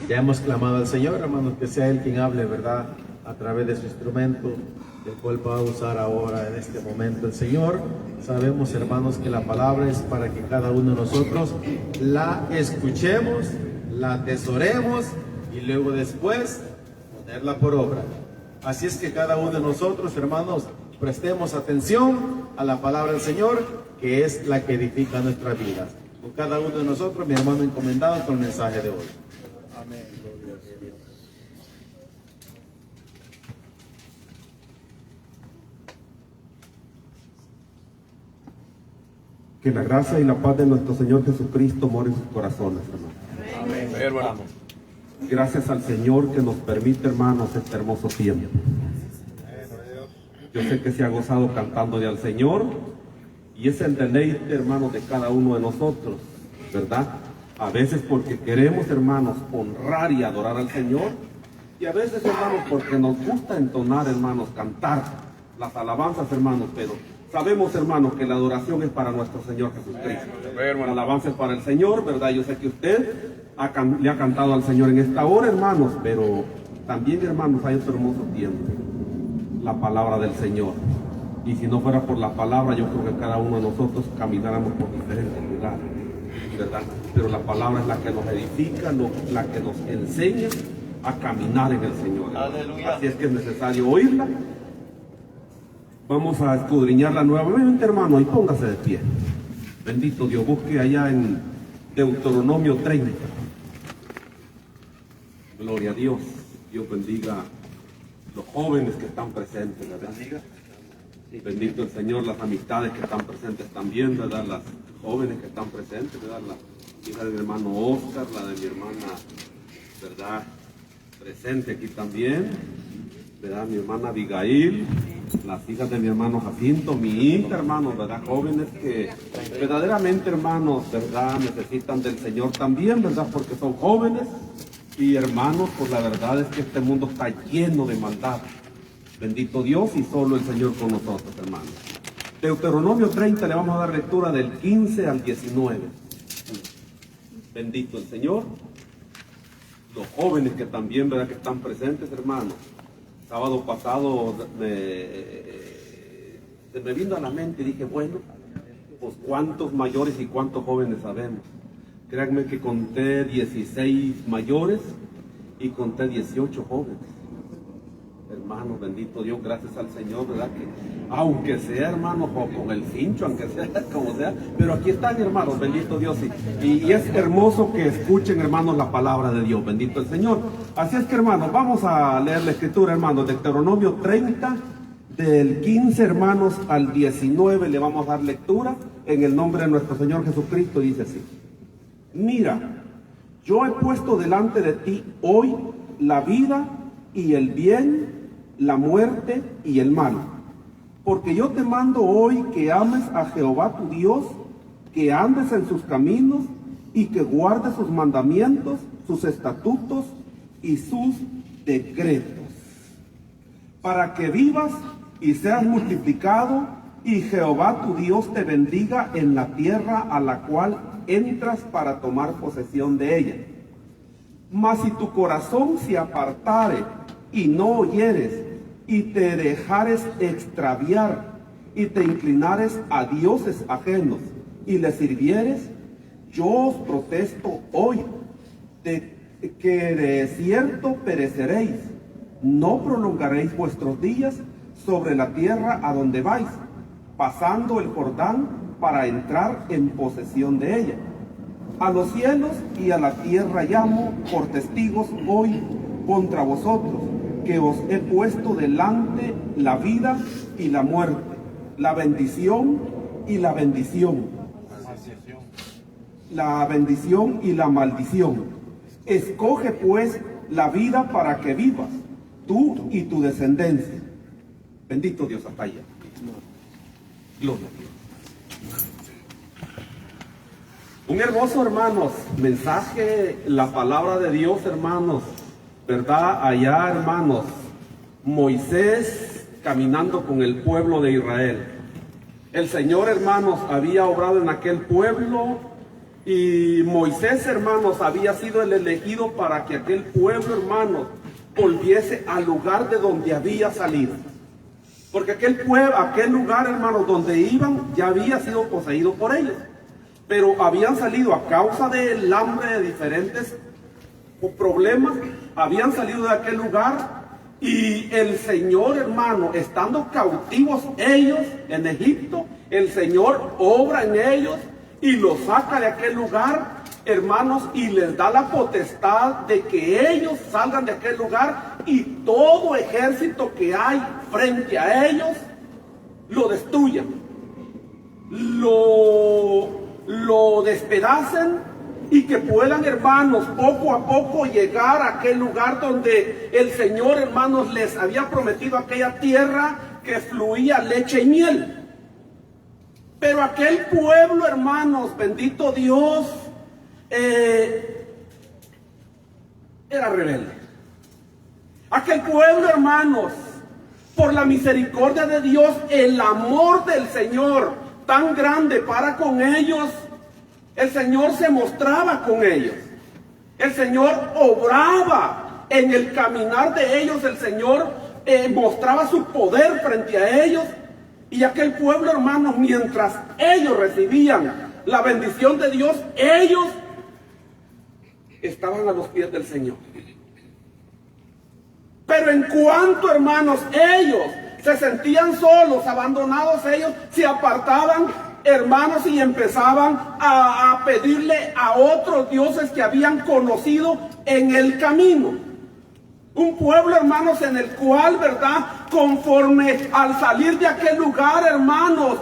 Ya hemos clamado al Señor, hermanos, que sea Él quien hable, ¿verdad? A través de su instrumento, el cual va a usar ahora en este momento el Señor. Sabemos, hermanos, que la palabra es para que cada uno de nosotros la escuchemos, la atesoremos y luego después ponerla por obra. Así es que cada uno de nosotros, hermanos, prestemos atención a la palabra del Señor, que es la que edifica nuestras vidas. Con cada uno de nosotros, mi hermano encomendado con el mensaje de hoy. Amén. Gloria a Dios. Que la gracia y la paz de nuestro Señor Jesucristo more en sus corazones, hermanos. Amén. Hermano. Gracias al Señor que nos permite, hermanos, este hermoso tiempo. Yo sé que se ha gozado cantándole al Señor y es el deleite, hermanos, de cada uno de nosotros, ¿verdad? A veces porque queremos, hermanos, honrar y adorar al Señor, y a veces, hermanos, porque nos gusta entonar, hermanos, cantar las alabanzas, hermanos, pero sabemos, hermanos, que la adoración es para nuestro Señor Jesucristo. La alabanza es para el Señor, ¿verdad? Yo sé que usted le ha cantado al Señor en esta hora, hermanos, pero también, hermanos, hay otro hermoso tiempo, la palabra del Señor. Y si no fuera por la palabra, yo creo que cada uno de nosotros camináramos por diferentes lugares, ¿verdad? Pero la palabra es la que nos edifica, la que nos enseña a caminar en el Señor. Aleluya. Así es que es necesario oírla. Vamos a escudriñarla nuevamente, hermano, y póngase de pie. Bendito Dios, busque allá en Deuteronomio 30. Gloria a Dios. Dios bendiga los jóvenes que están presentes, ¿verdad? Bendito el Señor, las amistades que están presentes también, ¿verdad? Las jóvenes que están presentes, ¿verdad? La hija de mi hermano Oscar, la de mi hermana, ¿verdad? Presente aquí también, ¿verdad? Mi hermana Abigail, las hijas de mi hermano Jacinto, mi hija, hermanos, ¿verdad? Jóvenes que verdaderamente, hermanos, ¿verdad? Necesitan del Señor también, ¿verdad? Porque son jóvenes y hermanos, pues la verdad es que este mundo está lleno de maldad. Bendito Dios y solo el Señor con nosotros, hermanos. Deuteronomio 30 le vamos a dar lectura del 15 al 19. Bendito el Señor. Los jóvenes que también, ¿verdad? Que están presentes, hermanos. Sábado pasado se me vino a la mente y dije, bueno, pues cuántos mayores y cuántos jóvenes sabemos. Créanme que conté 16 mayores y conté 18 jóvenes. Hermanos, bendito Dios, gracias al Señor, ¿verdad? Que aunque sea, hermanos, o con el cincho, aunque sea como sea, pero aquí están, hermanos, bendito Dios, y es hermoso que escuchen, hermanos, la palabra de Dios, bendito el Señor. Así es que, hermanos, vamos a leer la escritura, hermanos, de Deuteronomio 30, del 15, hermanos, al 19, le vamos a dar lectura en el nombre de nuestro Señor Jesucristo, dice así: Mira, yo he puesto delante de ti hoy la vida y el bien, la muerte y el mal. Porque yo te mando hoy que ames a Jehová tu Dios, que andes en sus caminos y que guardes sus mandamientos, sus estatutos y sus decretos, para que vivas y seas multiplicado, y Jehová tu Dios te bendiga en la tierra a la cual entras para tomar posesión de ella. Mas si tu corazón se apartare y no oyeres, y te dejares extraviar, y te inclinares a dioses ajenos, y les sirvieres, yo os protesto hoy, que de cierto pereceréis, no prolongaréis vuestros días sobre la tierra a donde vais, pasando el Jordán para entrar en posesión de ella. A los cielos y a la tierra llamo por testigos hoy contra vosotros, que os he puesto delante la vida y la muerte, la bendición y la bendición, la bendición y la maldición. Escoge pues la vida para que vivas, tú y tu descendencia. Bendito Dios, hasta allá. Gloria a Dios. Un hermoso, hermanos, mensaje, la palabra de Dios, hermanos, ¿verdad? Allá, hermanos, Moisés caminando con el pueblo de Israel. El Señor, hermanos, había obrado en aquel pueblo Y Moisés, hermanos, había sido el elegido para que aquel pueblo, hermanos, volviese al lugar de donde había salido. Porque aquel lugar, hermanos, donde iban ya había sido poseído por ellos. Pero habían salido a causa del hambre, de diferentes problemas, habían salido de aquel lugar. Y el Señor, hermano, estando cautivos ellos en Egipto, el Señor obra en ellos y los saca de aquel lugar, hermanos, y les da la potestad de que ellos salgan de aquel lugar y todo ejército que hay frente a ellos lo destruyan, lo despedacen, y que puedan, hermanos, poco a poco llegar a aquel lugar donde el Señor, hermanos, les había prometido aquella tierra que fluía leche y miel. Pero aquel pueblo, hermanos, bendito Dios, era rebelde. Aquel pueblo, hermanos, por la misericordia de Dios, el amor del Señor tan grande para con ellos, el Señor se mostraba con ellos. El Señor obraba en el caminar de ellos. El Señor mostraba su poder frente a ellos. Y aquel pueblo, hermanos, mientras ellos recibían la bendición de Dios, ellos estaban a los pies del Señor. Pero en cuanto, hermanos, ellos se sentían solos, abandonados, ellos se apartaban, hermanos, y empezaban a pedirle a otros dioses que habían conocido en el camino. Un pueblo, hermanos, en el cual, ¿verdad?, conforme al salir de aquel lugar, hermanos,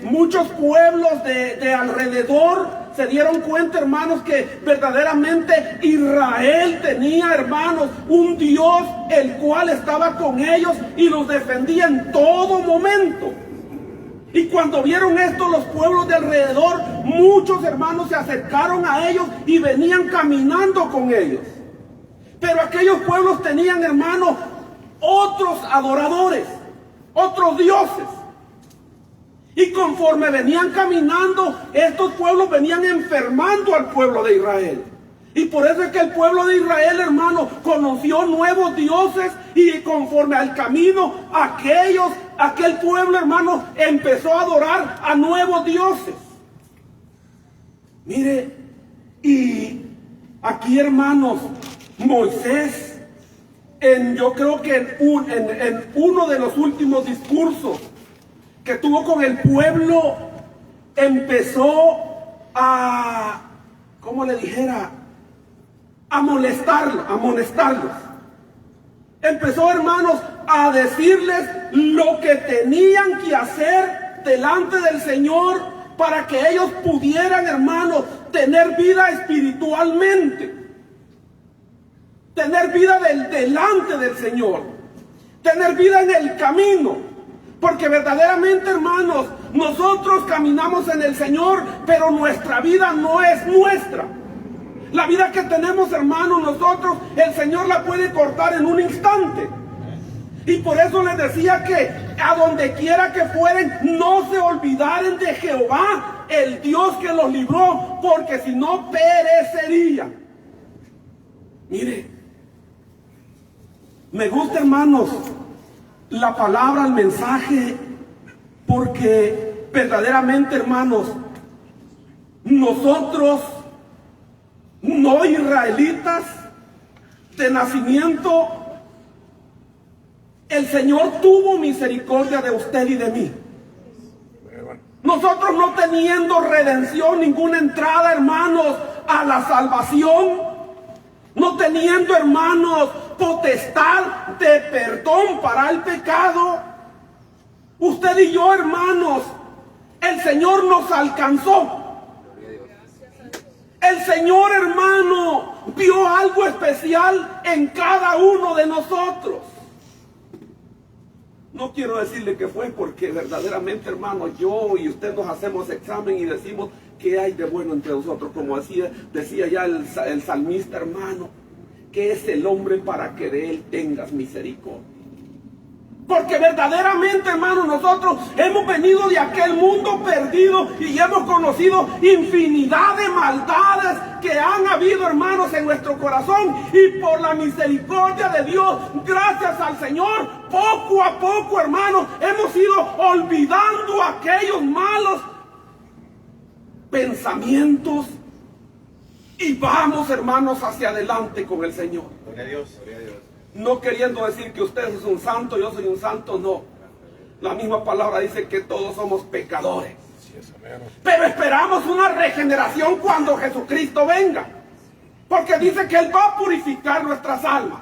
muchos pueblos de alrededor se dieron cuenta, hermanos, que verdaderamente Israel tenía, hermanos, un Dios el cual estaba con ellos y los defendía en todo momento. Y cuando vieron esto, los pueblos de alrededor, muchos hermanos se acercaron a ellos y venían caminando con ellos. Pero aquellos pueblos tenían, hermanos, otros adoradores, otros dioses. Y conforme venían caminando, estos pueblos venían enfermando al pueblo de Israel. Y por eso es que el pueblo de Israel, hermano, conoció nuevos dioses, y conforme al camino, aquel pueblo, hermano, empezó a adorar a nuevos dioses. Mire, y aquí, hermanos, Moisés, yo creo que en uno de los últimos discursos que tuvo con el pueblo, empezó a, ¿cómo le dijera?, a amonestarlos. Empezó, hermanos, a decirles lo que tenían que hacer delante del Señor para que ellos pudieran, hermanos, tener vida espiritualmente, tener vida delante del Señor, tener vida en el camino. Porque verdaderamente, hermanos, nosotros caminamos en el Señor, pero nuestra vida no es nuestra. La vida que tenemos, hermanos, nosotros, el Señor la puede cortar en un instante. Y por eso les decía que a donde quiera que fueren, no se olvidaren de Jehová, el Dios que los libró, porque si no perecerían. Mire, me gusta, hermanos, la palabra, el mensaje, porque verdaderamente, hermanos, nosotros, no israelitas de nacimiento, el Señor tuvo misericordia de usted y de mí. Nosotros no teniendo redención, ninguna entrada, hermanos, a la salvación, no teniendo, hermanos, potestad de perdón para el pecado, usted y yo, hermanos, el Señor nos alcanzó. El Señor, hermano, vio algo especial en cada uno de nosotros. No quiero decirle que fue porque verdaderamente, hermano, yo y usted nos hacemos examen y decimos qué hay de bueno entre nosotros. Como decía ya el salmista, hermano, ¿qué es el hombre para que de él tengas misericordia? Porque verdaderamente, hermanos, nosotros hemos venido de aquel mundo perdido y hemos conocido infinidad de maldades que han habido, hermanos, en nuestro corazón. Y por la misericordia de Dios, gracias al Señor, poco a poco, hermanos, hemos ido olvidando aquellos malos pensamientos y vamos, hermanos, hacia adelante con el Señor. Gloria a Dios, gloria a Dios. No queriendo decir que usted es un santo, yo soy un santo, no. La misma palabra dice que todos somos pecadores. Pero esperamos una regeneración cuando Jesucristo venga. Porque dice que Él va a purificar nuestras almas.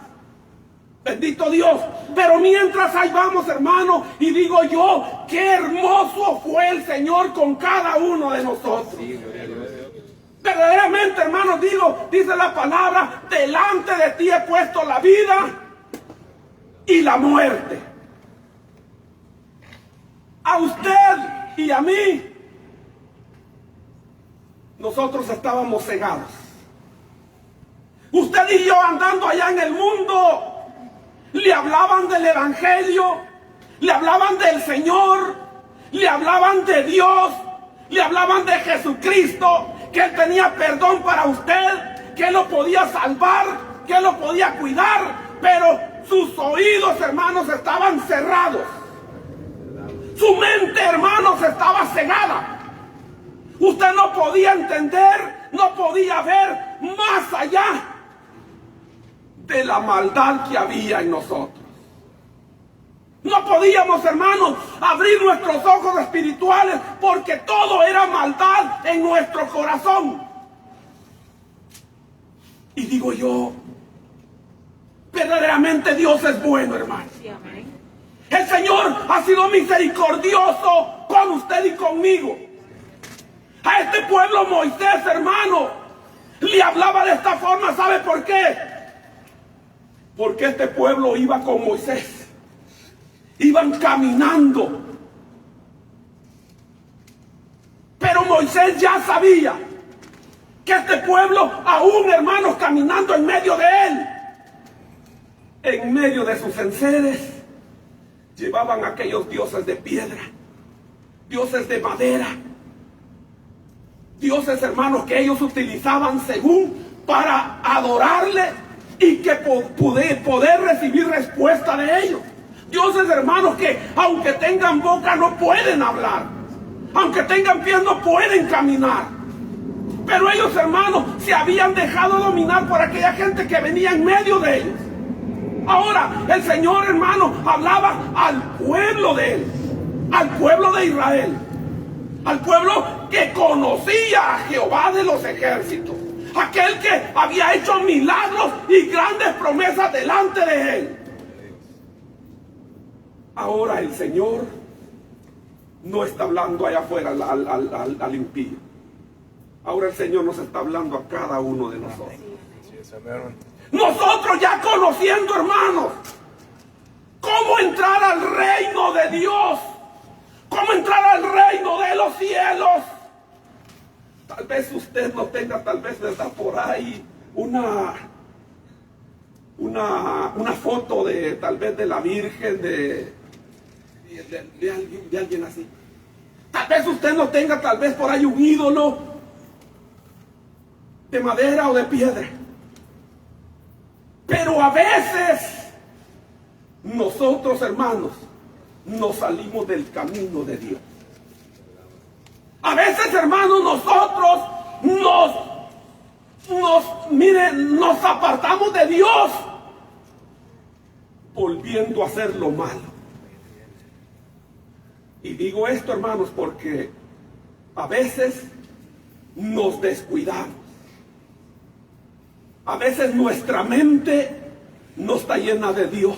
Bendito Dios. Pero mientras ahí vamos, hermano, y digo yo, qué hermoso fue el Señor con cada uno de nosotros. Sí, gloria a Dios. Verdaderamente, hermanos, dice la palabra, delante de ti he puesto la vida y la muerte. A usted y a mí, nosotros estábamos cegados. Usted y yo andando allá en el mundo, le hablaban del Evangelio, le hablaban del Señor, le hablaban de Dios, le hablaban de Jesucristo, que Él tenía perdón para usted, que Él lo podía salvar, que Él lo podía cuidar, pero sus oídos, hermanos, estaban cerrados. Su mente, hermanos, estaba cegada. Usted no podía entender, no podía ver más allá de la maldad que había en nosotros. No podíamos, hermanos, abrir nuestros ojos espirituales porque todo era maldad en nuestro corazón. Y digo yo, verdaderamente Dios es bueno, hermano. El Señor ha sido misericordioso con usted y conmigo. A este pueblo Moisés, hermano, le hablaba de esta forma. ¿Sabe por qué? Porque este pueblo iba con Moisés. Iban caminando. Pero Moisés ya sabía que este pueblo, aún, hermanos, caminando en medio de él, en medio de sus enseres, llevaban aquellos dioses de piedra, dioses de madera, dioses, hermanos, que ellos utilizaban según para adorarle y que poder recibir respuesta de ellos. Dioses, hermanos, que aunque tengan boca no pueden hablar, aunque tengan pies no pueden caminar. Pero ellos, hermanos, se habían dejado dominar por aquella gente que venía en medio de ellos. Ahora el Señor, hermano, hablaba al pueblo de Él, al pueblo de Israel, al pueblo que conocía a Jehová de los ejércitos, aquel que había hecho milagros y grandes promesas delante de Él. Ahora el Señor no está hablando allá afuera al impío. Ahora el Señor nos está hablando a cada uno de nosotros. Nosotros ya conociendo, hermanos, cómo entrar al reino de Dios, cómo entrar al reino de los cielos. Tal vez usted no tenga, tal vez está por ahí una foto de, tal vez, de la Virgen, de alguien así. Tal vez usted no tenga, tal vez por ahí, un ídolo de madera o de piedra. Pero a veces nosotros, hermanos, nos salimos del camino de Dios. A veces, hermanos, nosotros nos apartamos de Dios, volviendo a hacer lo malo. Y digo esto, hermanos, porque a veces nos descuidamos. A veces nuestra mente no está llena de Dios,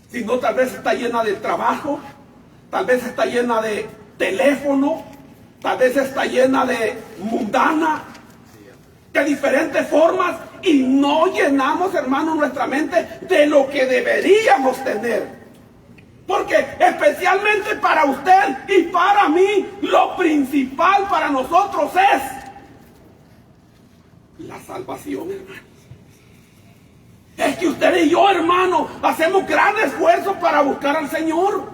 sino tal vez está llena de trabajo, tal vez está llena de teléfono, tal vez está llena de mundana, de diferentes formas, y no llenamos, hermanos, nuestra mente de lo que deberíamos tener. Porque especialmente para usted y para mí, lo principal para nosotros es la salvación, hermanos. Es que usted y yo, hermano, hacemos gran esfuerzo para buscar al Señor.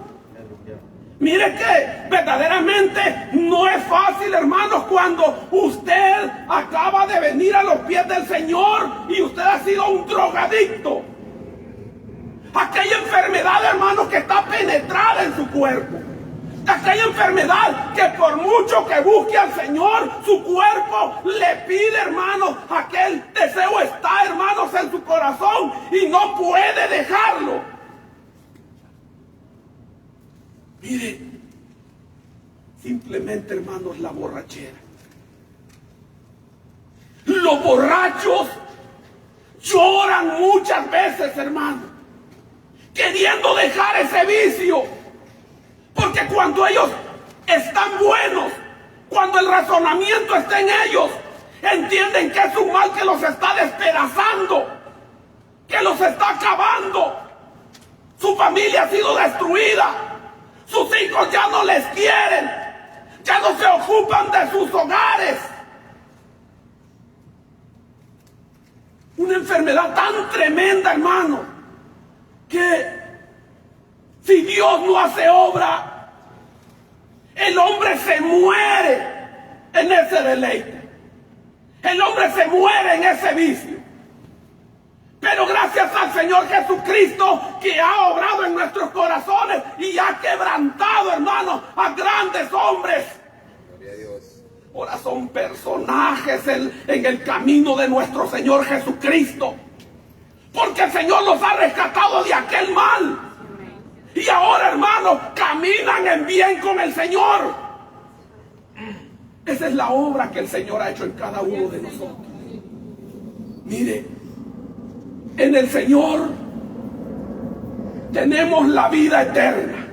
Mire que verdaderamente no es fácil, hermanos, cuando usted acaba de venir a los pies del Señor y usted ha sido un drogadicto. Aquella enfermedad, hermanos, que está penetrada en su cuerpo. Aquella enfermedad que por mucho que busque al Señor, su cuerpo le pide, hermanos, aquel deseo está, hermanos, en su corazón y no puede dejarlo. Mire, simplemente, hermanos, la borrachera. Los borrachos lloran muchas veces, hermanos, queriendo dejar ese vicio. Porque cuando ellos están buenos, cuando el razonamiento está en ellos, entienden que es un mal que los está despedazando, que los está acabando. Su familia ha sido destruida, sus hijos ya no les quieren, ya no se ocupan de sus hogares. Una enfermedad tan tremenda, hermano, que si Dios no hace obra, el hombre se muere en ese deleite. El hombre se muere en ese vicio. Pero gracias al Señor Jesucristo, que ha obrado en nuestros corazones y ha quebrantado, hermanos, a grandes hombres. Gloria a Dios. Ahora son personajes en el camino de nuestro Señor Jesucristo. Porque el Señor los ha rescatado de aquel mal. Y ahora, hermanos, caminan en bien con el Señor. Esa es la obra que el Señor ha hecho en cada uno de nosotros. Mire, en el Señor tenemos la vida eterna.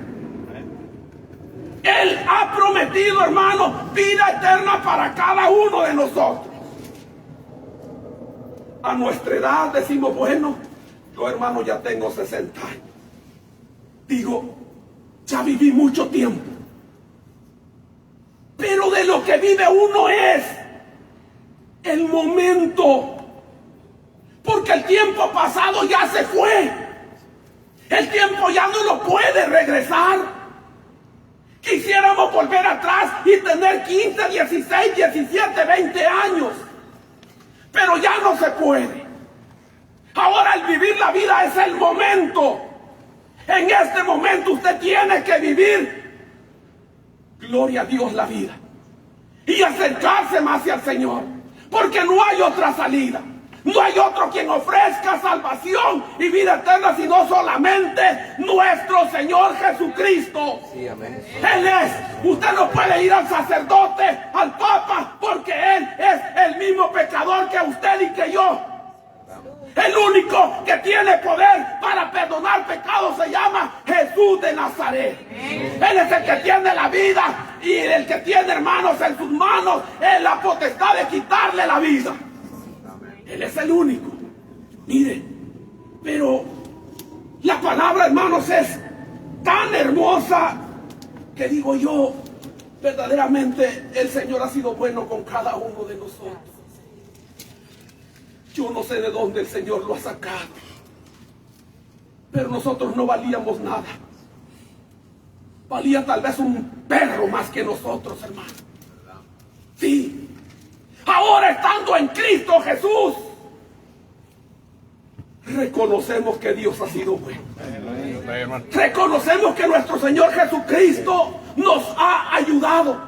Él ha prometido, hermanos, vida eterna para cada uno de nosotros. A nuestra edad decimos, bueno, yo, hermano, ya tengo 60 años. Digo, ya viví mucho tiempo. Pero de lo que vive uno es el momento. Porque el tiempo pasado ya se fue. El tiempo ya no lo puede regresar. Quisiéramos volver atrás y tener 15, 16, 17, 20 años. Pero ya no se puede. Ahora el vivir la vida es el momento. En este momento usted tiene que vivir, gloria a Dios, la vida. Y acercarse más hacia el Señor. Porque no hay otra salida. No hay otro quien ofrezca salvación y vida eterna, sino solamente nuestro Señor Jesucristo. Sí, amén. Él es. Usted no puede ir al sacerdote, al Papa, porque Él es el mismo pecador que usted y que yo. El único que tiene poder para perdonar pecados se llama Jesús de Nazaret. Él es el que tiene la vida y el que tiene, hermanos, en sus manos es la potestad de quitarle la vida. Él es el único. Mire, pero la palabra, hermanos, es tan hermosa que digo yo, verdaderamente el Señor ha sido bueno con cada uno de nosotros. Yo no sé de dónde el Señor lo ha sacado, pero nosotros no valíamos nada. Valía tal vez un perro más que nosotros, hermano. Sí. Ahora, estando en Cristo Jesús, reconocemos que Dios ha sido bueno. Reconocemos que nuestro Señor Jesucristo nos ha ayudado,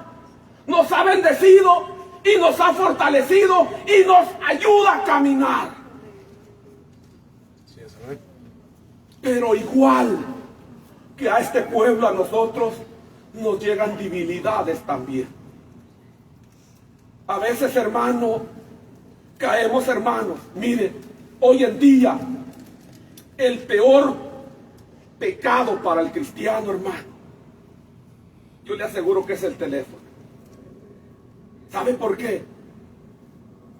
nos ha bendecido y nos ha fortalecido y nos ayuda a caminar. Pero igual que a este pueblo, a nosotros nos llegan debilidades también. A veces, hermano, caemos, hermanos. Mire, hoy en día el peor pecado para el cristiano, hermano, yo le aseguro que es el teléfono. ¿Sabe por qué?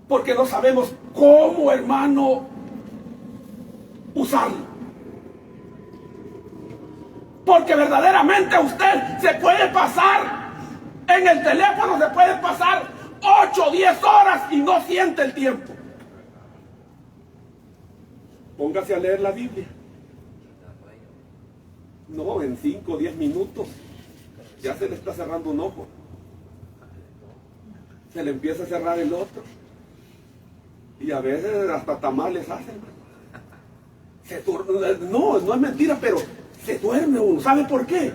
Porque no sabemos cómo, hermano, usarlo. Porque verdaderamente usted se puede pasar en el teléfono, se puede pasar 8 o 10 horas y no siente el tiempo. póngase a leer la Biblia. No, en 5 o 10 minutos ya se le está cerrando un ojo. Se le empieza a cerrar el otro. Y a veces hasta tamales hacen. No es mentira, pero se duerme uno. ¿Sabe por qué?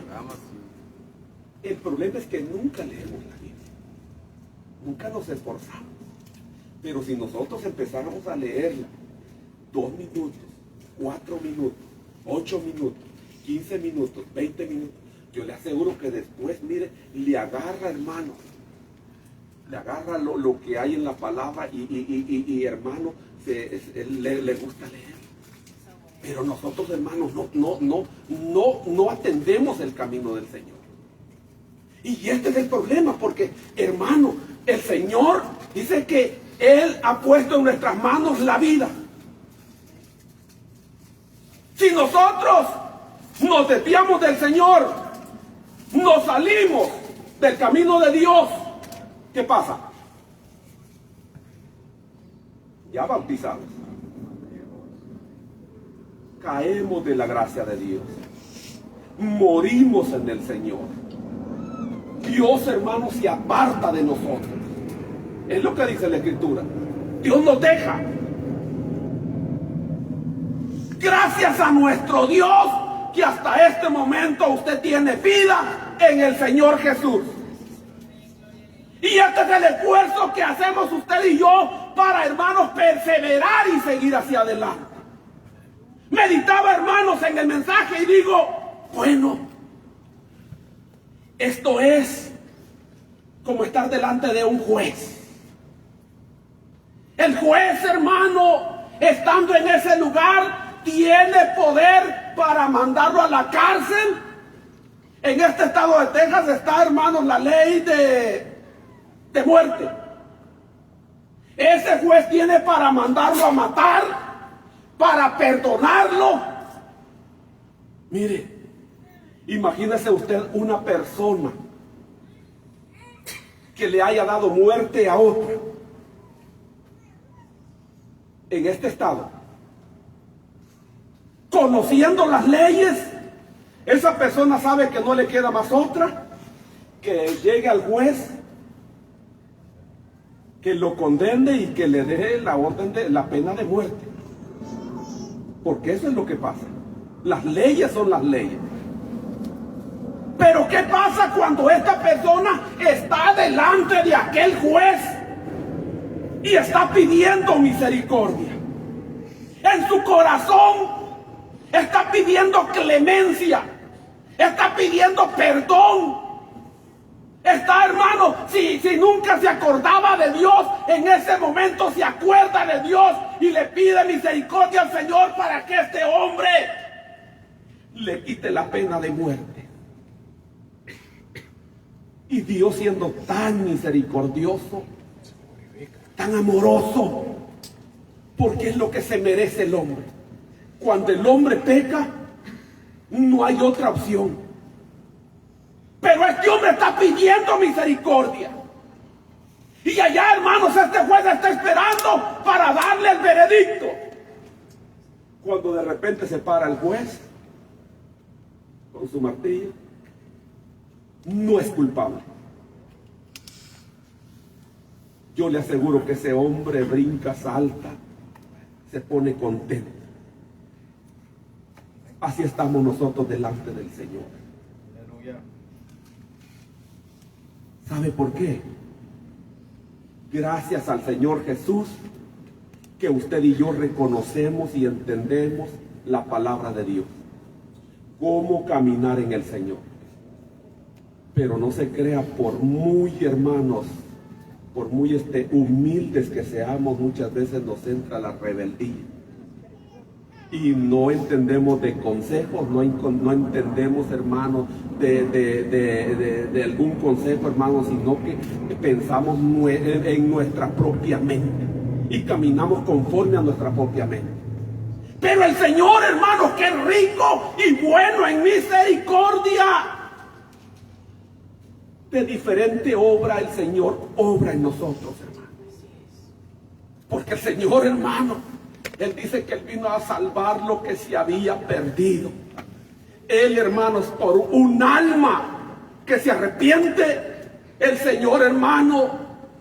El problema es que nunca leemos la Biblia. Nunca nos esforzamos. Pero si nosotros empezáramos a leerla 2 minutos, 4 minutos, 8 minutos, 15 minutos, 20 minutos, yo le aseguro que después, mire, le agarra, hermano, le agarra lo que hay en la palabra y hermano, le gusta leer. Pero nosotros, hermanos, no atendemos el camino del Señor. Y este es el problema, porque, hermano, el Señor dice que Él ha puesto en nuestras manos la vida. Si nosotros nos desviamos del Señor, nos salimos del camino de Dios, ¿qué pasa? Ya bautizados, caemos de la gracia de Dios, morimos en el Señor. Dios, hermano, se aparta de nosotros. Es lo que dice la Escritura. Dios nos deja. Gracias a nuestro Dios que hasta este momento usted tiene vida en el Señor Jesús. Y este es el esfuerzo que hacemos usted y yo para, hermanos, perseverar y seguir hacia adelante. Meditaba, hermanos, en el mensaje y digo, bueno, esto es como estar delante de un juez. El juez, hermano, estando en ese lugar, tiene poder para mandarlo a la cárcel. En este estado de Texas está, hermanos, la ley de muerte. Ese juez tiene para mandarlo a matar, para perdonarlo. Mire, imagínese usted una persona que le haya dado muerte a otro en este estado. Conociendo las leyes, esa persona sabe que no le queda más otra que llegue al juez, que lo condene y que le dé la orden de la pena de muerte. Porque eso es lo que pasa. Las leyes son las leyes. Pero ¿qué pasa cuando esta persona está delante de aquel juez y está pidiendo misericordia? En su corazón está pidiendo clemencia, está pidiendo perdón. Está, hermano, si nunca se acordaba de Dios, en ese momento se acuerda de Dios y le pide misericordia al Señor para que este hombre le quite la pena de muerte. Y Dios, siendo tan misericordioso, tan amoroso, porque es lo que se merece el hombre. Cuando el hombre peca, no hay otra opción. Pero este hombre está pidiendo misericordia. Y allá, hermanos, este juez está esperando para darle el veredicto. Cuando de repente se para el juez con su martillo, no es culpable. Yo le aseguro que ese hombre brinca, salta, se pone contento. Así estamos nosotros delante del Señor. ¿Sabe por qué? Gracias al Señor Jesús que usted y yo reconocemos y entendemos la palabra de Dios. Cómo caminar en el Señor. Pero no se crea, por muy, hermanos, por muy humildes que seamos, muchas veces nos entra la rebeldía. Y no entendemos de consejos, no entendemos, hermanos, de algún consejo, hermanos, sino que pensamos en nuestra propia mente y caminamos conforme a nuestra propia mente. Pero el Señor, hermanos, que es rico y bueno en misericordia, de diferente obra el Señor obra en nosotros, hermanos. Porque el Señor, hermano, Él dice que Él vino a salvar lo que se había perdido. Él, hermanos, por un alma que se arrepiente, el Señor, hermano,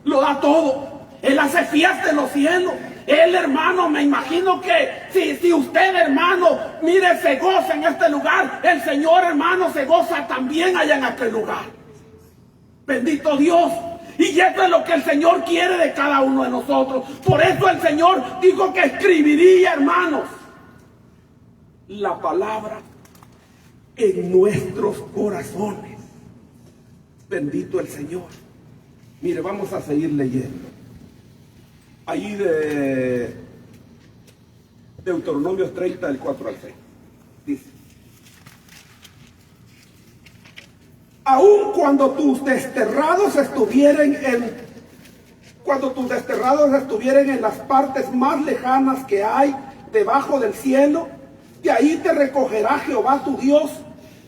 lo da todo. Él hace fiesta en los cielos. Él, hermano, me imagino que si usted, hermano, mire, se goza en este lugar, el Señor, hermano, se goza también allá en aquel lugar. Bendito Dios. Y esto es lo que el Señor quiere de cada uno de nosotros. Por eso el Señor dijo que escribiría, hermanos, la palabra en nuestros corazones. Bendito el Señor. Mire, vamos a seguir leyendo. Ahí de Deuteronomio 30, del 4 al 6. Dice: aun cuando tus desterrados estuvieran en las partes más lejanas que hay debajo del cielo, de ahí te recogerá Jehová tu Dios,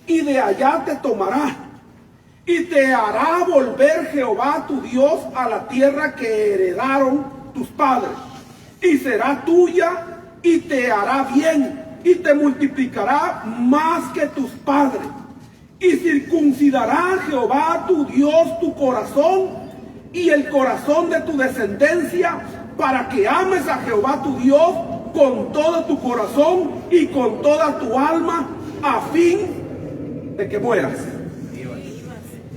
y de allá te tomará, y te hará volver Jehová tu Dios a la tierra que heredaron tus padres, y será tuya, y te hará bien, y te multiplicará más que tus padres. Y circuncidará Jehová tu Dios tu corazón y el corazón de tu descendencia, para que ames a Jehová tu Dios con todo tu corazón y con toda tu alma, a fin de que mueras.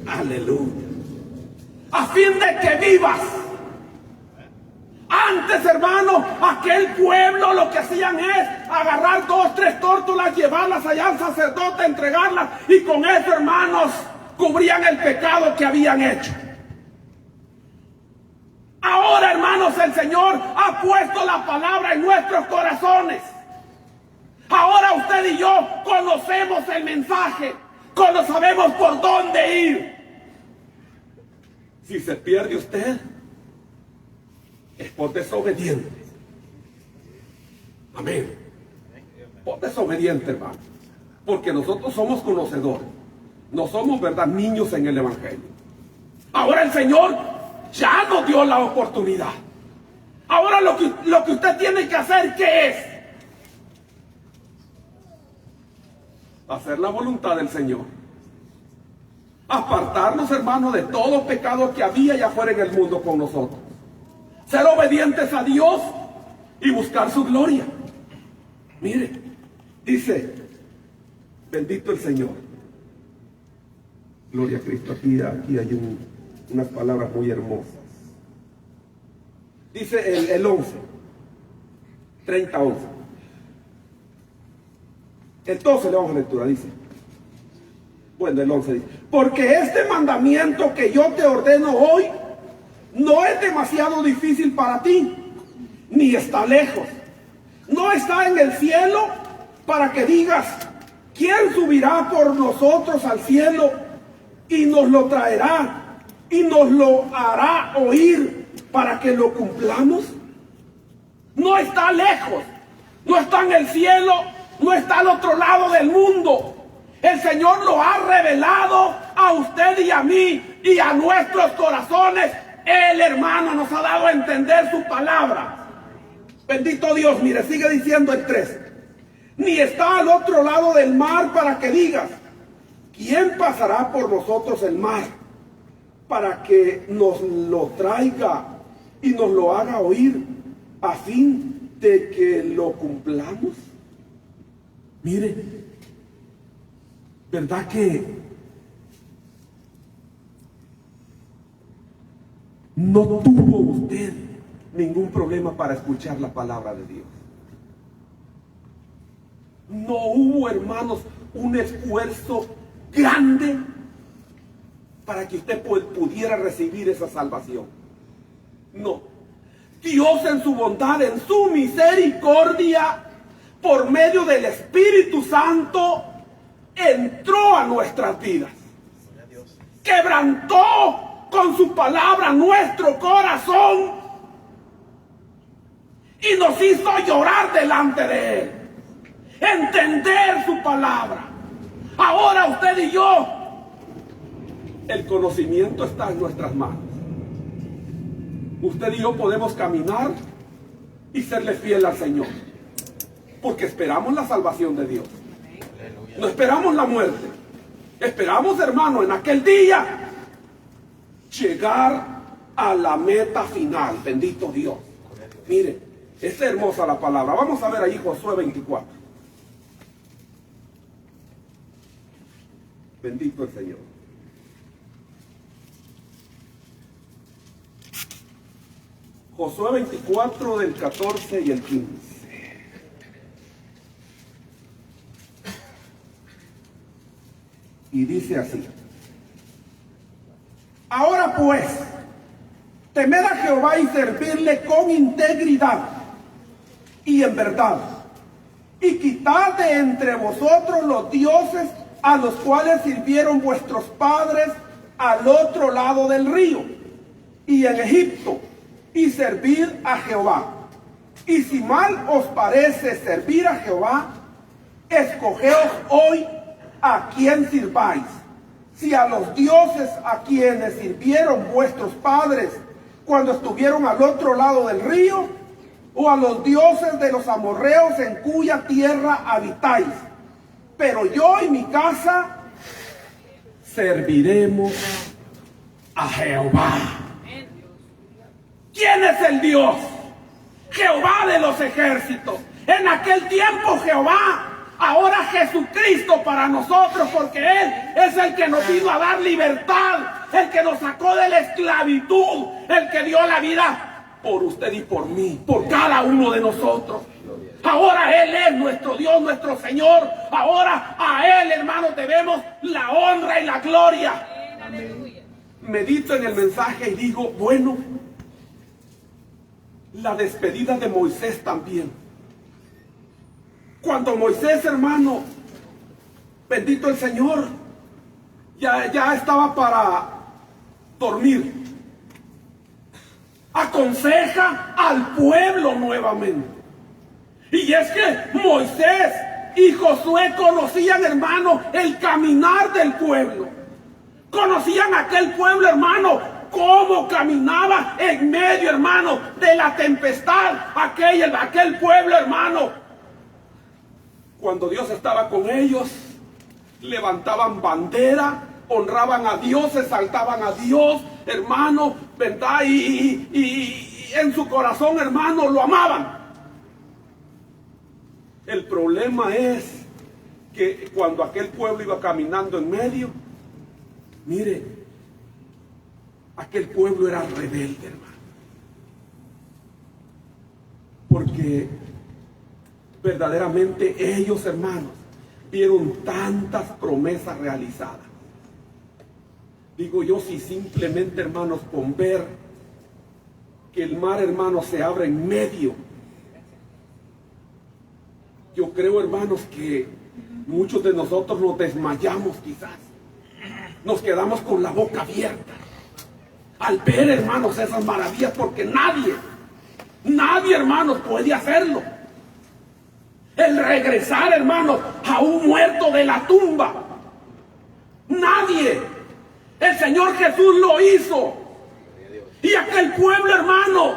Aleluya. A fin de que vivas. Antes, hermano, aquel pueblo lo que hacían es agarrar 2, 3 tórtolas, llevarlas allá al sacerdote, entregarlas, y con eso, hermanos, cubrían el pecado que habían hecho. Ahora, hermanos, el Señor ha puesto la palabra en nuestros corazones. Ahora usted y yo conocemos el mensaje, sabemos por dónde ir. Si se pierde usted, es por desobediente. Amén. Por desobediente, hermano. Porque nosotros somos conocedores. No somos, ¿verdad?, niños en el Evangelio. Ahora el Señor ya nos dio la oportunidad. Ahora lo que usted tiene que hacer, ¿qué es? Hacer la voluntad del Señor. Apartarnos, hermano, de todo pecado que había allá afuera en el mundo con nosotros. Ser obedientes a Dios y buscar su gloria. Mire, dice, bendito el Señor. Gloria a Cristo. Aquí hay unas palabras muy hermosas. Dice el 11, 30-11. El 12 le vamos a lectura, dice. Bueno, el 11 dice: porque este mandamiento que yo te ordeno hoy no es demasiado difícil para ti, ni está lejos. No está en el cielo para que digas: ¿quién subirá por nosotros al cielo y nos lo traerá y nos lo hará oír para que lo cumplamos? No está lejos, no está en el cielo, no está al otro lado del mundo. El Señor lo ha revelado a usted y a mí y a nuestros corazones. El hermano nos ha dado a entender su palabra. Bendito Dios. Mire, sigue diciendo el 3. Ni está al otro lado del mar para que digas: ¿quién pasará por nosotros el mar para que nos lo traiga y nos lo haga oír a fin de que lo cumplamos? Mire, ¿verdad que no tuvo usted ningún problema para escuchar la palabra de Dios? No hubo, hermanos, un esfuerzo grande para que usted pudiera recibir esa salvación. No. Dios, en su bondad, en su misericordia, por medio del Espíritu Santo, entró a nuestras vidas. Quebrantó con su palabra nuestro corazón y nos hizo llorar delante de Él, entender su palabra. Ahora usted y yo, el conocimiento está en nuestras manos. Usted y yo podemos caminar y serle fiel al Señor. Porque esperamos la salvación de Dios. No esperamos la muerte. Esperamos, hermano, en aquel día llegar a la meta final. Bendito Dios. Mire, es hermosa la palabra. Vamos a ver ahí Josué 24. Bendito el Señor. Josué 24 del 14 y el 15. Y dice así: ahora pues, temed a Jehová y servirle con integridad y en verdad, y quitad de entre vosotros los dioses a los cuales sirvieron vuestros padres al otro lado del río y en Egipto, y servid a Jehová. Y si mal os parece servir a Jehová, escogeos hoy a quién sirváis, si a los dioses a quienes sirvieron vuestros padres cuando estuvieron al otro lado del río, o a los dioses de los amorreos en cuya tierra habitáis. Pero yo y mi casa serviremos a Jehová. ¿Quién es el Dios? Jehová de los ejércitos. En aquel tiempo Jehová, ahora Jesucristo para nosotros, porque Él es el que nos vino a dar libertad, el que nos sacó de la esclavitud, el que dio la vida por usted y por mí, por cada uno de nosotros. Ahora Él es nuestro Dios, nuestro Señor. Ahora a Él, hermanos, debemos la honra y la gloria. Medito en el mensaje y digo, bueno, la despedida de Moisés también. Cuando Moisés, hermano, bendito el Señor, ya estaba para dormir, aconseja al pueblo nuevamente. Y es que Moisés y Josué conocían, hermano, el caminar del pueblo. Conocían aquel pueblo, hermano, cómo caminaba en medio, hermano, de la tempestad. Aquel pueblo, hermano, cuando Dios estaba con ellos, levantaban bandera, honraban a Dios, exaltaban a Dios, hermano, ¿verdad? Y en su corazón, hermano, lo amaban. El problema es que cuando aquel pueblo iba caminando en medio, mire, aquel pueblo era rebelde, hermano. Porque verdaderamente ellos, hermanos, vieron tantas promesas realizadas. Digo yo, si simplemente, hermanos, con ver que el mar, hermanos, se abre en medio, yo creo, hermanos, que muchos de nosotros nos desmayamos quizás. Nos quedamos con la boca abierta al ver, hermanos, esas maravillas, porque nadie, hermanos, puede hacerlo. El regresar, hermanos, a un muerto de la tumba. Nadie. El Señor Jesús lo hizo. Y aquel pueblo, hermano,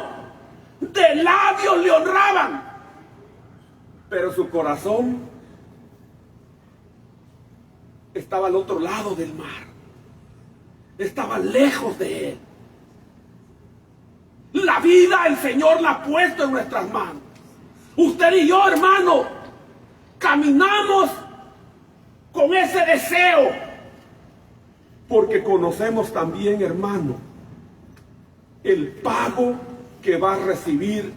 de labios le honraban, pero su corazón estaba al otro lado del mar. Estaba lejos de Él. La vida el Señor la ha puesto en nuestras manos. Usted y yo, hermano, caminamos con ese deseo, porque conocemos también, hermano, el pago que va a recibir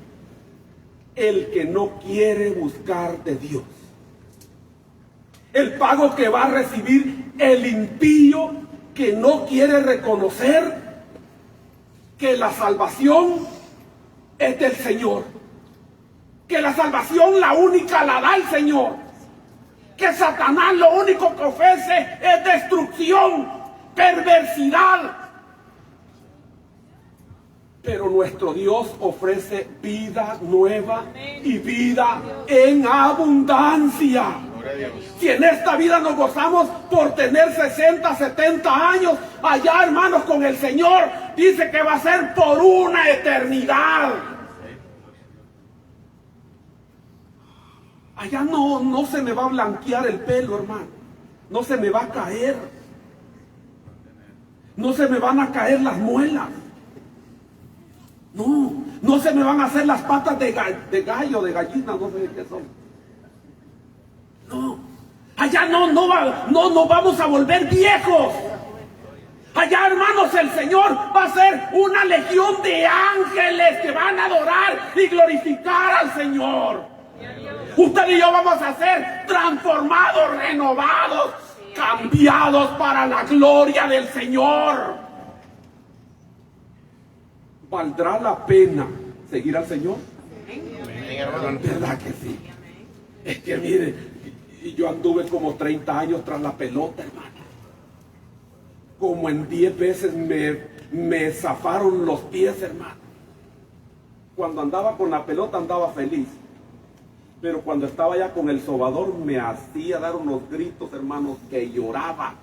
el que no quiere buscar de Dios. El pago que va a recibir el impío que no quiere reconocer que la salvación es del Señor. Que la salvación la única la da el Señor. Que Satanás lo único que ofrece es destrucción, perversidad. Pero nuestro Dios ofrece vida nueva y vida en abundancia. Si en esta vida nos gozamos por tener 60, 70 años, allá, hermanos, con el Señor, dice que va a ser por una eternidad. Allá no se me va a blanquear el pelo, hermano. No se me va a caer. No se me van a caer las muelas. No se me van a hacer las patas de gallo, de gallina, no sé de qué son. No. Allá no vamos a volver viejos. Allá, hermanos, el Señor va a ser una legión de ángeles que van a adorar y glorificar al Señor. Usted y yo vamos a ser transformados, renovados, cambiados para la gloria del Señor. ¿Valdrá la pena seguir al Señor? ¿Verdad que sí? Es que mire, yo anduve como 30 años tras la pelota, hermano. Como en 10 veces me zafaron los pies, hermano. Cuando andaba con la pelota andaba feliz. Pero cuando estaba ya con el sobador me hacía dar unos gritos, hermanos, que lloraba.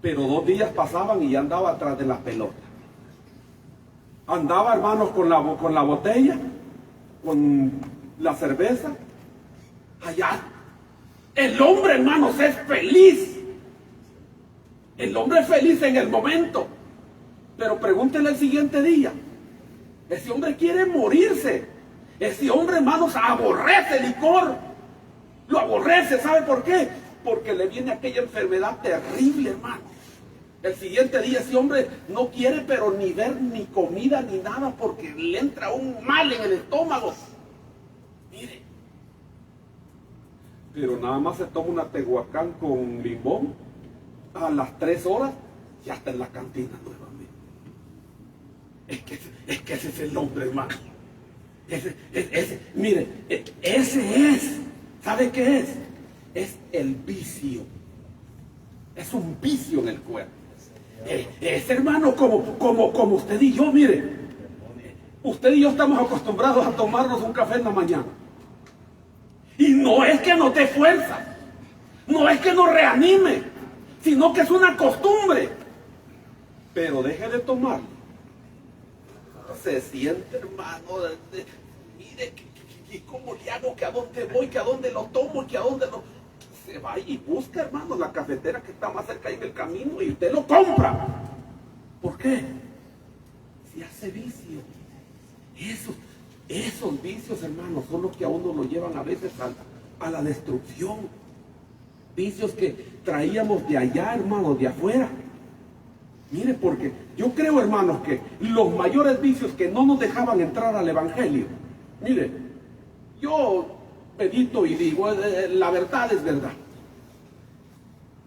Pero 2 días pasaban y ya andaba atrás de la pelota. Andaba, hermanos, con la botella, con la cerveza. Allá. El hombre, hermanos, es feliz. El hombre es feliz en el momento. Pero pregúntele el siguiente día. Ese hombre quiere morirse. Ese hombre, hermanos, aborrece el licor. Lo aborrece, ¿sabe por qué? Porque le viene aquella enfermedad terrible, hermano. El siguiente día ese hombre no quiere pero ni ver ni comida ni nada porque le entra un mal en el estómago. Mire. Pero nada más se toma una Tehuacán con limón. A las 3 horas ya está en la cantina nuevamente. Es que ese es el hombre, hermano. Mire, ese es. ¿Sabe qué es? Es el vicio. Es un vicio en el cuerpo. Es, hermano, como usted y yo, mire. Usted y yo estamos acostumbrados a tomarnos un café en la mañana. Y no es que nos dé fuerza. No es que nos reanime. Sino que es una costumbre. Pero deje de tomarlo. Se siente, hermano, mire, ¿cómo le hago? ¿Que a dónde voy? ¿Que a dónde lo tomo? ¿Que a dónde lo...? Se va y busca, hermano, la cafetera que está más cerca ahí en el camino y usted lo compra. ¿Por qué? Si hace vicio. Esos vicios, hermano, son los que a uno lo llevan a veces a la destrucción. Vicios que traíamos de allá, hermano, de afuera. Mire, porque yo creo, hermanos, que los mayores vicios que no nos dejaban entrar al Evangelio, mire, yo medito y digo, la verdad es verdad.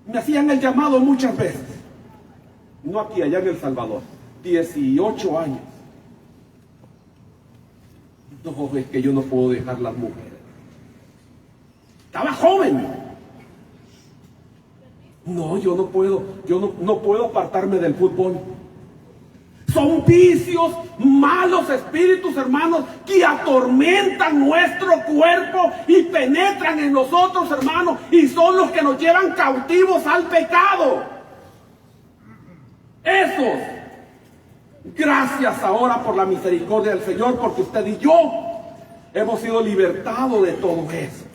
Me hacían el llamado muchas veces, no aquí, allá en El Salvador, 18 años. No, es que yo no puedo dejar las mujeres. Estaba joven. No, yo no puedo apartarme del fútbol. Son vicios, malos espíritus, hermanos, que atormentan nuestro cuerpo y penetran en nosotros, hermanos, y son los que nos llevan cautivos al pecado. Esos, gracias ahora por la misericordia del Señor, porque usted y yo hemos sido libertados de todo eso.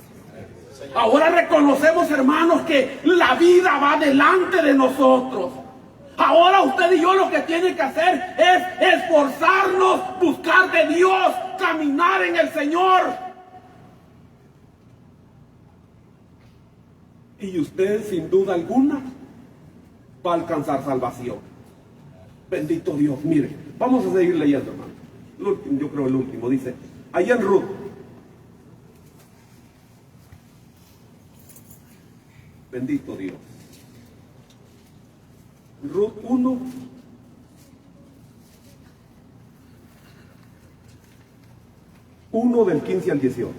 Ahora reconocemos, hermanos, que la vida va delante de nosotros. Ahora usted y yo lo que tiene que hacer es esforzarnos, buscar de Dios, caminar en el Señor. Y usted, sin duda alguna, va a alcanzar salvación. Bendito Dios. Mire, vamos a seguir leyendo, hermano. El último, yo creo el último, dice, ahí en Ruth. Bendito Dios. Ruth 1. Del 15 al 18.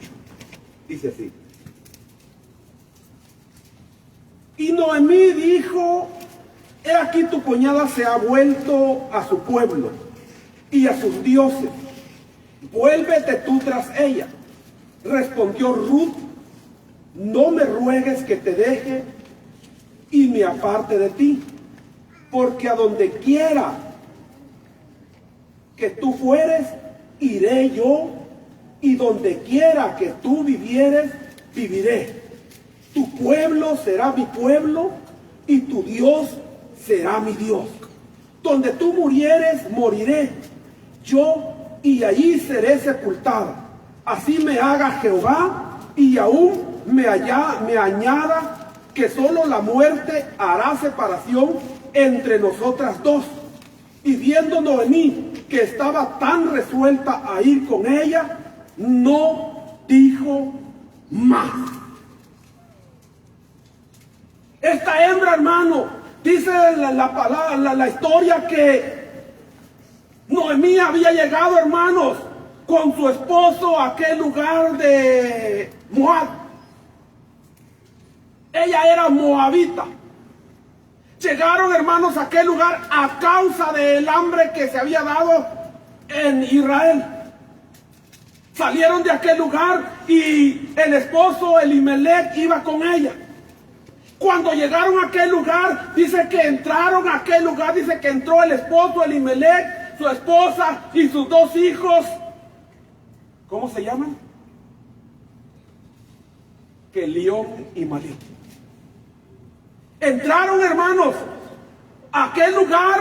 Dice así. Y Noemí dijo, he aquí tu cuñada se ha vuelto a su pueblo y a sus dioses. Vuélvete tú tras ella. Respondió Ruth, no me ruegues que te deje y me aparte de ti, porque a donde quiera que tú fueres, iré yo, y donde quiera que tú vivieres, viviré. Tu pueblo será mi pueblo, y tu Dios será mi Dios. Donde tú murieres, moriré yo, y allí seré sepultada. Así me haga Jehová, y aún me añada, que solo la muerte hará separación entre nosotras dos. Y viendo Noemí que estaba tan resuelta a ir con ella, no dijo más. Esta hembra, hermano, dice la palabra, la historia, que Noemí había llegado, hermanos, con su esposo a aquel lugar de Moab. Ella era moabita. Llegaron, hermanos, a aquel lugar a causa del hambre que se había dado en Israel. Salieron de aquel lugar y el esposo Elimelech iba con ella. Cuando llegaron a aquel lugar, dice que entraron a aquel lugar, dice que entró el esposo Elimelech, su esposa y sus dos hijos. ¿Cómo se llaman? Kelión y Malí. Entraron, hermanos, a aquel lugar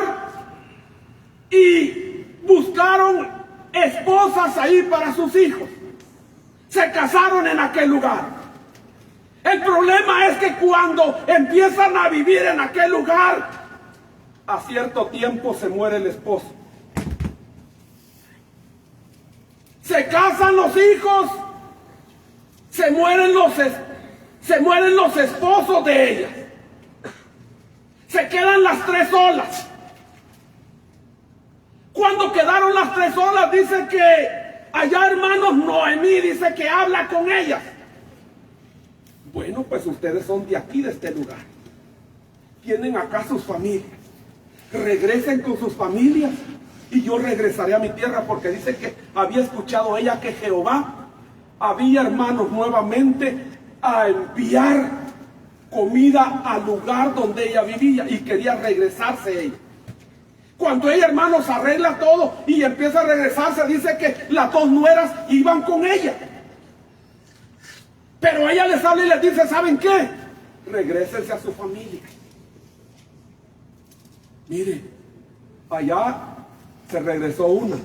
y buscaron esposas ahí para sus hijos. Se casaron en aquel lugar. El problema es que cuando empiezan a vivir en aquel lugar, a cierto tiempo se muere el esposo. Se casan los hijos, se mueren los esposos de ellas. Se quedan las tres solas. Cuando quedaron las tres solas, dice que allá, hermanos, Noemí dice que habla con ellas. Bueno, pues ustedes son de aquí, de este lugar. Tienen acá sus familias. Regresen con sus familias y yo regresaré a mi tierra, porque dice que había escuchado ella que Jehová había, hermanos, nuevamente a enviar comida al lugar donde ella vivía y quería regresarse ella. Cuando ella, hermanos, arregla todo y empieza a regresarse, dice que las dos nueras iban con ella. Pero ella les habla y les dice, ¿saben qué? Regrésense a su familia. Mire, allá se regresó una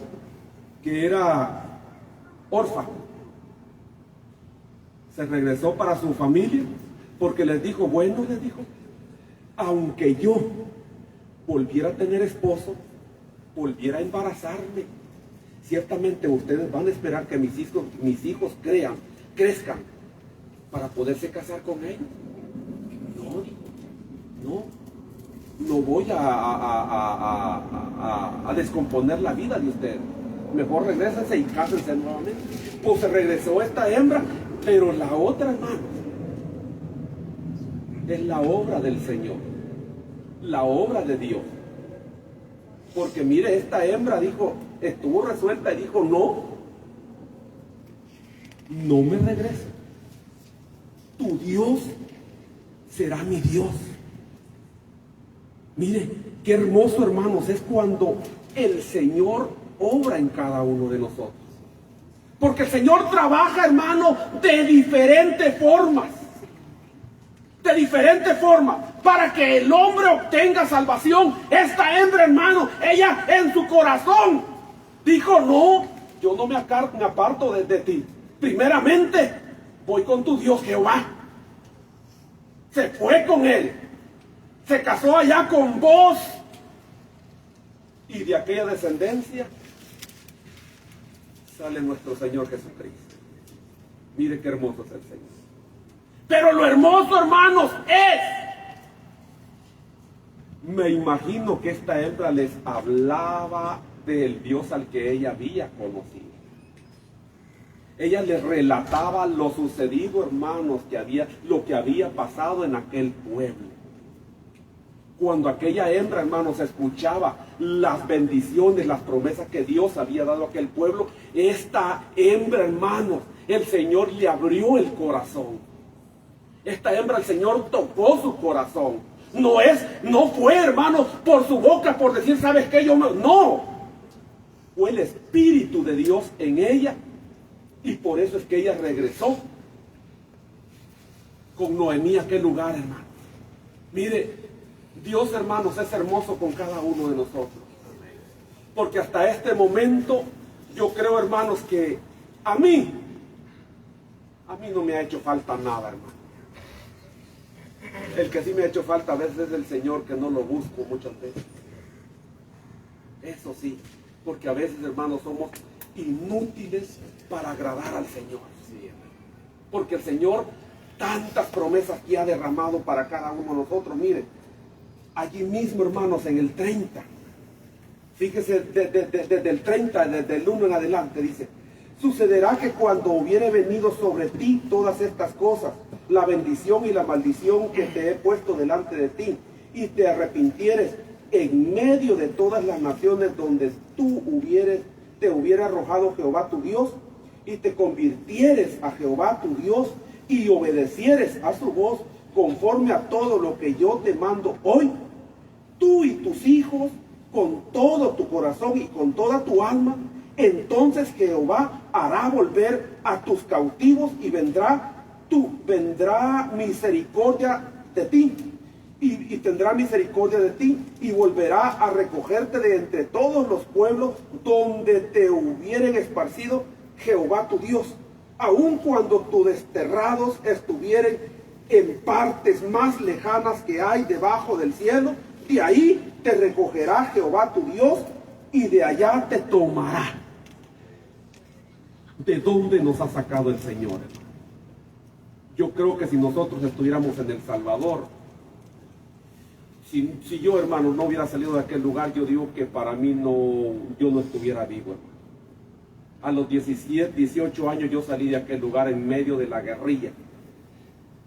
que era órfana. Se regresó para su familia porque les dijo, bueno, les dijo, aunque yo volviera a tener esposo, volviera a embarazarme, ciertamente ustedes van a esperar que mis hijos crezcan para poderse casar con ellos. No voy a descomponer la vida de ustedes. Mejor regrésense y cásense nuevamente. Pues se regresó esta hembra, pero la otra, hermano, es la obra del Señor, la obra de Dios. Porque mire, esta hembra dijo, estuvo resuelta y dijo, no me regreso. Tu Dios será mi Dios. Mire, qué hermoso, hermanos, es cuando el Señor obra en cada uno de nosotros. Porque el Señor trabaja, hermano, de diferentes formas. De diferentes formas. Para que el hombre obtenga salvación. Esta hembra, hermano, ella en su corazón dijo, no, yo no me aparto de ti. Primeramente, voy con tu Dios Jehová. Se fue con él. Se casó allá con vos. Y de aquella descendencia sale nuestro Señor Jesucristo. Mire qué hermoso es el Señor. Pero lo hermoso, hermanos, me imagino que esta hembra les hablaba del Dios al que ella había conocido. Ella les relataba lo sucedido, hermanos, lo que había pasado en aquel pueblo. Cuando aquella hembra, hermanos, escuchaba las bendiciones, las promesas que Dios había dado a aquel pueblo, esta hembra, hermanos, el Señor le abrió el corazón. Esta hembra, el Señor tocó su corazón. No fue, hermanos, por su boca, por decir, ¿sabes qué? No. Fue el Espíritu de Dios en ella Y por eso es que ella regresó con Noemí a aquel lugar, hermano. Mire, Dios, hermanos, es hermoso con cada uno de nosotros. Porque hasta este momento, yo creo, hermanos, que a mí no me ha hecho falta nada, hermano. El que sí me ha hecho falta a veces es el Señor, que no lo busco muchas veces. Eso sí, porque a veces, hermanos, somos inútiles para agradar al Señor. Porque el Señor, tantas promesas que ha derramado para cada uno de nosotros. Mire, allí mismo, hermanos, en el 30, fíjese, desde el 30, desde el 1 en adelante, dice: sucederá que cuando hubiere venido sobre ti todas estas cosas, la bendición y la maldición que te he puesto delante de ti, y te arrepintieres en medio de todas las naciones donde te hubiera arrojado Jehová tu Dios, y te convirtieres a Jehová tu Dios, y obedecieres a su voz conforme a todo lo que yo te mando hoy, tú y tus hijos, con todo tu corazón y con toda tu alma, entonces Jehová hará volver a tus cautivos y vendrá misericordia de ti, y tendrá misericordia de ti, y volverá a recogerte de entre todos los pueblos donde te hubieren esparcido Jehová tu Dios, aun cuando tus desterrados estuvieren en partes más lejanas que hay debajo del cielo. De ahí te recogerá Jehová tu Dios, y de allá te tomará. ¿De dónde nos ha sacado el Señor? Yo creo que si nosotros estuviéramos en El Salvador, si yo, hermano, no hubiera salido de aquel lugar, yo digo que para mí yo no estuviera vivo, hermano. A los 17, 18 años yo salí de aquel lugar en medio de la guerrilla,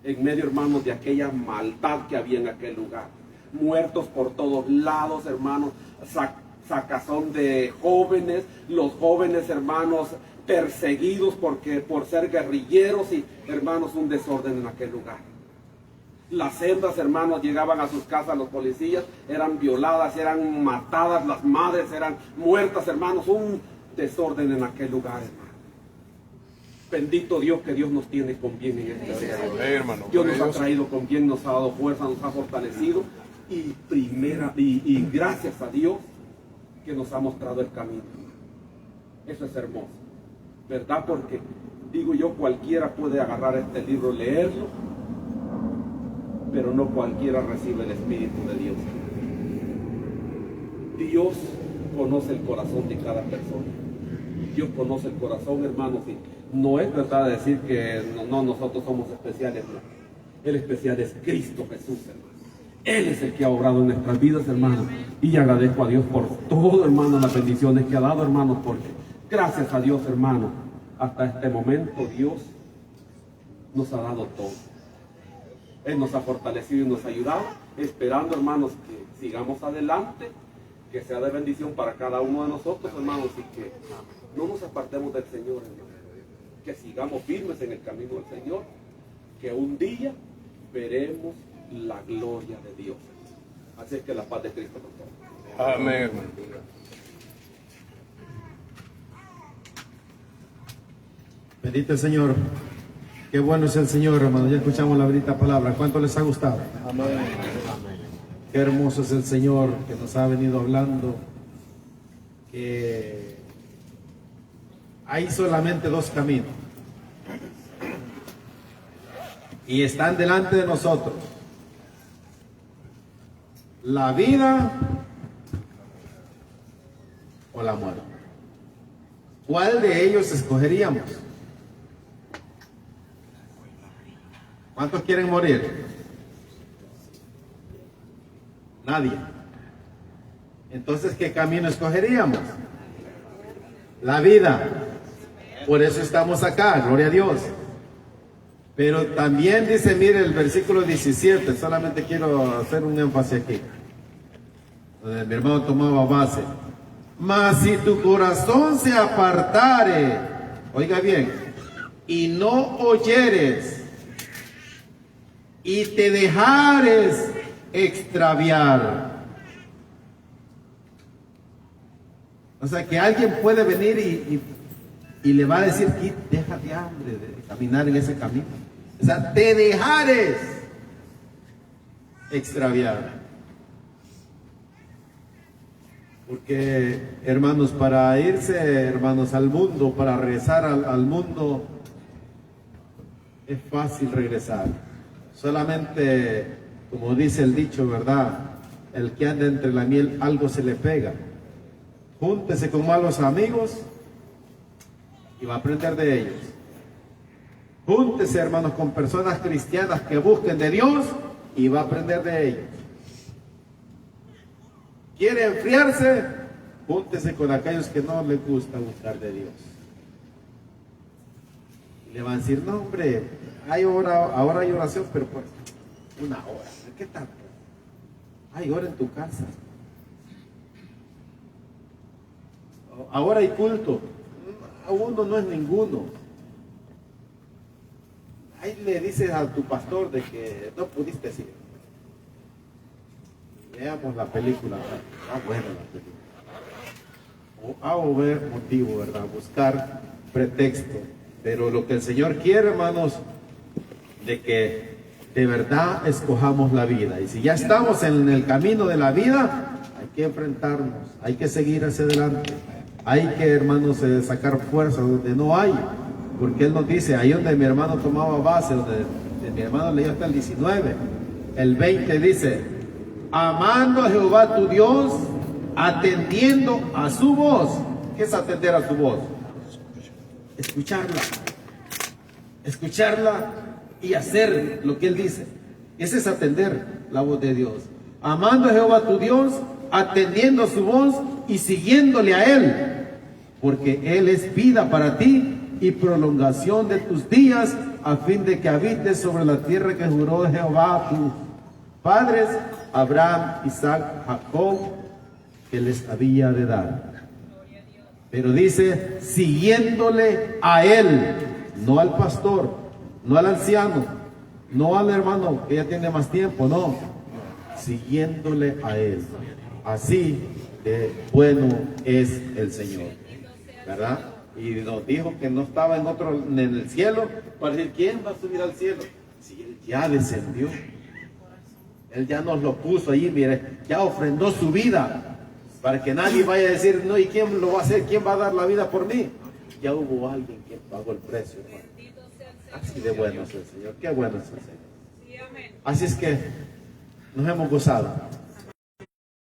en medio, hermanos, de aquella maldad que había en aquel lugar. Muertos por todos lados, hermanos, sacazón de jóvenes, los jóvenes, hermanos, perseguidos por ser guerrilleros, y, hermanos, un desorden en aquel lugar. Las hembras, hermanos, llegaban a sus casas, los policías, eran violadas, eran matadas, las madres eran muertas, hermanos, un desorden en aquel lugar, hermano. Bendito Dios, que Dios nos tiene con bien en este día. Dios nos ha traído con bien, nos ha dado fuerza, nos ha fortalecido, y gracias a Dios que nos ha mostrado el camino. Eso es hermoso, ¿verdad? Porque digo yo, cualquiera puede agarrar este libro, leerlo, pero no cualquiera recibe el Espíritu de Dios. Dios conoce el corazón de cada persona. Dios conoce el corazón, hermanos, y no es verdad decir que nosotros somos especiales, no. El especial es Cristo Jesús, hermano. Él es el que ha obrado en nuestras vidas, hermanos, y agradezco a Dios por todo, hermano, las bendiciones que ha dado, hermanos, porque gracias a Dios, hermano, hasta este momento Dios nos ha dado todo. Él nos ha fortalecido y nos ha ayudado, esperando, hermanos, que sigamos adelante, que sea de bendición para cada uno de nosotros, hermanos, y que no nos apartemos del Señor, hermanos. Que sigamos firmes en el camino del Señor, que un día veremos la gloria de Dios. Así es que la paz de Cristo con todos. Amén. Bendito el Señor. Qué bueno es el Señor, hermano. Ya escuchamos la bendita palabra. ¿Cuánto les ha gustado? Amén. Qué hermoso es el Señor, que nos ha venido hablando que hay solamente dos caminos, y están delante de nosotros: la vida o la muerte. ¿Cuál de ellos escogeríamos? ¿Cuántos quieren morir? Nadie. Entonces, ¿qué camino escogeríamos? La vida. Por eso estamos acá, gloria a Dios. Pero también dice, mire el versículo 17, solamente quiero hacer un énfasis aquí, donde mi hermano tomaba base. Mas si tu corazón se apartare, oiga bien, y no oyeres, y te dejares extraviar. O sea que alguien puede venir y Y le va a decir, déjate hambre de caminar en ese camino. O sea, te dejares extraviar. Porque, hermanos, para irse, hermanos, al mundo, para regresar al mundo, es fácil regresar. Solamente, como dice el dicho, ¿verdad? El que anda entre la miel, algo se le pega. Júntese con malos amigos y va a aprender de ellos. Júntese, hermanos, con personas cristianas que busquen de Dios y va a aprender de ellos. ¿Quiere enfriarse? Júntese con aquellos que no les gusta buscar de Dios. Y le van a decir, no hombre, ahora hay oración, pero pues una hora, ¿qué tanto? Hay hora en tu casa. Ahora hay culto. Uno no es ninguno. Ahí le dices a tu pastor de que no pudiste ir. Veamos la película. Buena la película. O ver motivo, ¿verdad? Buscar pretexto. Pero lo que el Señor quiere, hermanos, de que de verdad escojamos la vida. Y si ya estamos en el camino de la vida, hay que enfrentarnos, hay que seguir hacia adelante. Hay que, hermanos, sacar fuerza donde no hay. Porque Él nos dice, ahí donde mi hermano tomaba base, donde mi hermano leyó hasta el 19, el 20 dice, amando a Jehová tu Dios, atendiendo a su voz. ¿Qué es atender a su voz? Escucharla. Escucharla y hacer lo que Él dice. Ese es atender la voz de Dios. Amando a Jehová tu Dios, atendiendo a su voz y siguiéndole a Él, porque Él es vida para ti y prolongación de tus días, a fin de que habites sobre la tierra que juró Jehová a tus padres, Abraham, Isaac, Jacob, que les había de dar. Pero dice, siguiéndole a Él, no al pastor, no al anciano, no al hermano que ya tiene más tiempo, no, siguiéndole a Él. Así de bueno es el Señor, ¿verdad? Y nos dijo que no estaba en el cielo, para decir, ¿quién va a subir al cielo? Si Él ya descendió, Él ya nos lo puso ahí, mire, ya ofrendó su vida, para que nadie vaya a decir, no, ¿y quién lo va a hacer? ¿Quién va a dar la vida por mí? Ya hubo alguien que pagó el precio, hermano. Así de bueno es el Señor, qué bueno es el Señor. Así es que nos hemos gozado.